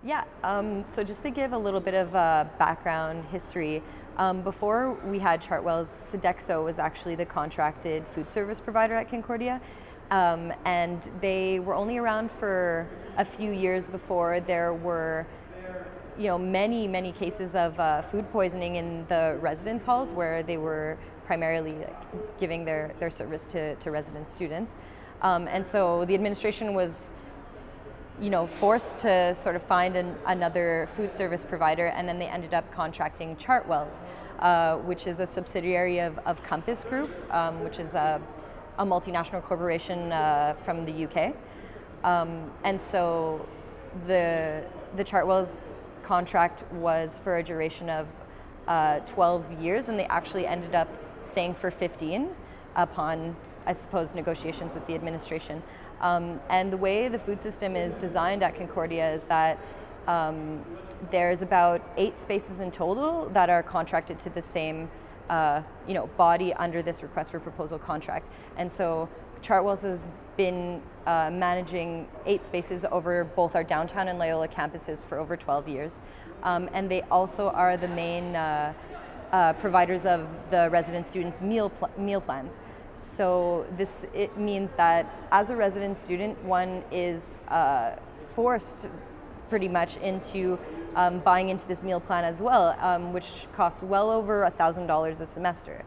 Yeah, so just to give a little bit of background history, before we had Chartwell's, Sodexo was actually the contracted food service provider at Concordia, and they were only around for a few years before there were, many cases of food poisoning in the residence halls where they were primarily giving their service to resident students, and so the administration was forced to sort of find another food service provider, and then they ended up contracting Chartwell's, which is a subsidiary of Compass Group, which is a multinational corporation from the UK. And so the Chartwell's contract was for a duration of 12 years, and they actually ended up staying for 15 upon, I suppose, negotiations with the administration. And the way the food system is designed at Concordia is that there's about 8 spaces in total that are contracted to the same body under this request for proposal contract. And so Chartwell's has been managing 8 spaces over both our downtown and Loyola campuses for over 12 years. And they also are the main providers of the resident students' meal plans. So it means that as a resident student, one is forced pretty much into buying into this meal plan as well, which costs well over $1,000 a semester.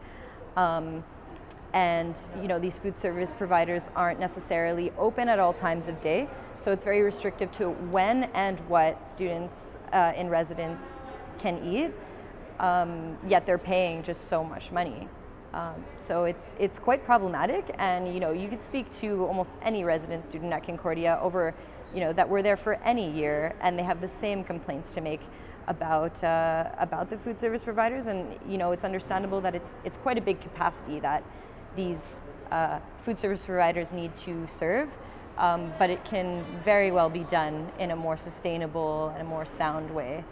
And these food service providers aren't necessarily open at all times of day, so it's very restrictive to when and what students in residence can eat, yet they're paying just so much money. So it's quite problematic, and you could speak to almost any resident student at Concordia over that were there for any year, and they have the same complaints to make about the food service providers. And it's understandable that it's quite a big capacity that these food service providers need to serve, but it can very well be done in a more sustainable and a more sound way.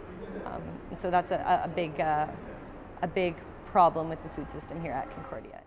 And so that's a big problem with the food system here at Concordia.